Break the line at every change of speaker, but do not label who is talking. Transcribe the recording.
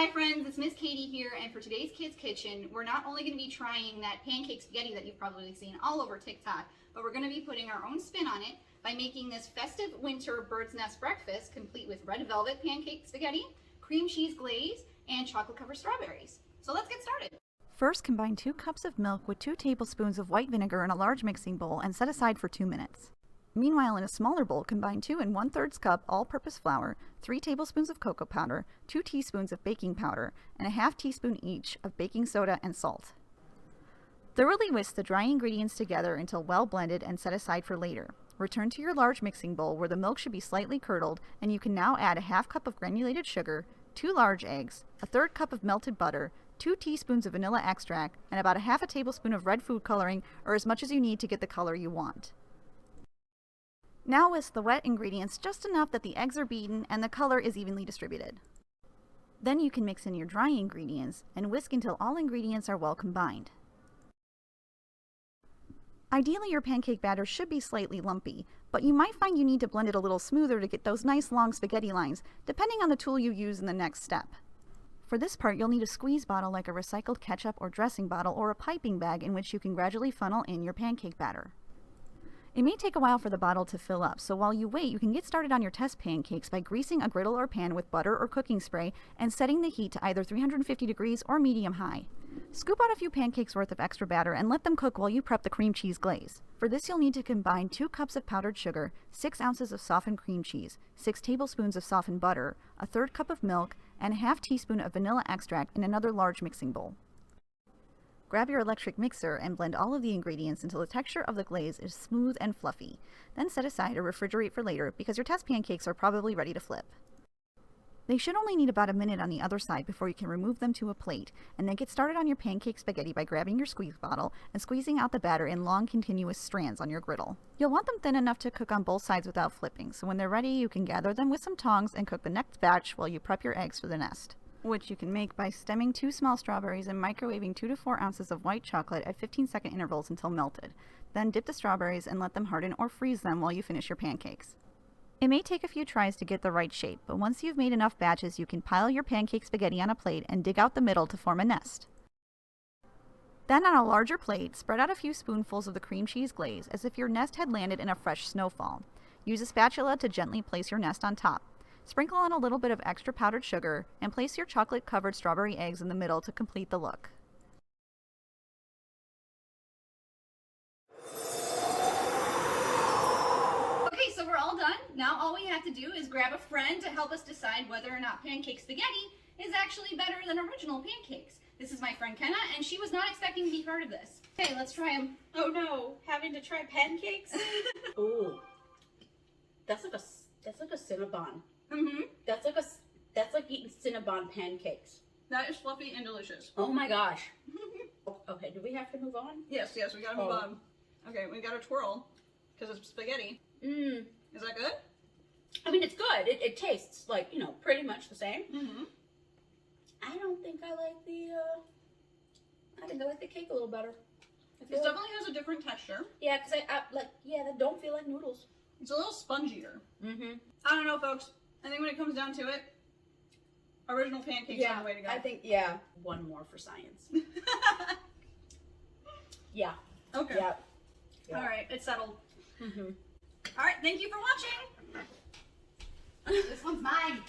Hi friends, it's Miss Katie here, and for today's Kids Kitchen, we're not only going to be trying that pancake spaghetti that you've probably seen all over TikTok, but we're going to be putting our own spin on it by making this festive winter bird's nest breakfast complete with red velvet pancake spaghetti, cream cheese glaze, and chocolate covered strawberries. So let's get started.
First, combine 2 cups of milk with 2 tablespoons of white vinegar in a large mixing bowl and set aside for 2 minutes. Meanwhile, in a smaller bowl, combine 2 1/3 cup all-purpose flour, 3 tablespoons of cocoa powder, 2 teaspoons of baking powder, and a half teaspoon each of baking soda and salt. Thoroughly whisk the dry ingredients together until well blended and set aside for later. Return to your large mixing bowl where the milk should be slightly curdled, and you can now add a half cup of granulated sugar, 2 large eggs, a 1/3 cup of melted butter, 2 teaspoons of vanilla extract, and about a half a tablespoon of red food coloring, or as much as you need to get the color you want. Now whisk the wet ingredients just enough that the eggs are beaten and the color is evenly distributed. Then you can mix in your dry ingredients and whisk until all ingredients are well combined. Ideally, your pancake batter should be slightly lumpy, but you might find you need to blend it a little smoother to get those nice long spaghetti lines, depending on the tool you use in the next step. For this part, you'll need a squeeze bottle like a recycled ketchup or dressing bottle, or a piping bag in which you can gradually funnel in your pancake batter. It may take a while for the bottle to fill up, so while you wait, you can get started on your test pancakes by greasing a griddle or pan with butter or cooking spray and setting the heat to either 350 degrees or medium-high. Scoop out a few pancakes worth of extra batter and let them cook while you prep the cream cheese glaze. For this, you'll need to combine 2 cups of powdered sugar, 6 ounces of softened cream cheese, 6 tablespoons of softened butter, a 1/3 cup of milk, and a half teaspoon of vanilla extract in another large mixing bowl. Grab your electric mixer and blend all of the ingredients until the texture of the glaze is smooth and fluffy. Then set aside or refrigerate for later because your test pancakes are probably ready to flip. They should only need about a minute on the other side before you can remove them to a plate, and then get started on your pancake spaghetti by grabbing your squeeze bottle and squeezing out the batter in long continuous strands on your griddle. You'll want them thin enough to cook on both sides without flipping, so when they're ready you can gather them with some tongs and cook the next batch while you prep your eggs for the nest, which you can make by stemming 2 small strawberries and microwaving 2 to 4 ounces of white chocolate at 15-second intervals until melted. Then dip the strawberries and let them harden or freeze them while you finish your pancakes. It may take a few tries to get the right shape, but once you've made enough batches, you can pile your pancake spaghetti on a plate and dig out the middle to form a nest. Then on a larger plate, spread out a few spoonfuls of the cream cheese glaze as if your nest had landed in a fresh snowfall. Use a spatula to gently place your nest on top. Sprinkle on a little bit of extra powdered sugar and place your chocolate-covered strawberry eggs in the middle to complete the look.
Okay, so we're all done. Now all we have to do is grab a friend to help us decide whether or not pancake spaghetti is actually better than original pancakes. This is my friend Kenna, and she was not expecting to be part of this. Okay, let's try them.
Oh no, having to try pancakes? Ooh, that's like a Cinnabon.
Mm-hmm.
That's like eating Cinnabon pancakes.
That is fluffy and delicious.
Oh my gosh. Okay, do we have to move on?
Yes, we gotta move on. Okay, we gotta twirl, because it's spaghetti.
Mmm.
Is that good?
I mean, it's good. It tastes like, pretty much the same.
Mm-hmm.
I don't think I like I think I like the cake a little better.
It definitely has a different texture.
Yeah, because they don't feel like noodles.
It's a little spongier.
Mm-hmm.
I don't know, folks. I think when it comes down to it, original pancakes are the way to go.
I think, one more for science. Yeah.
Okay.
Yeah.
All right, it's settled.
Mm-hmm.
All right, thank you for watching. This one's mine.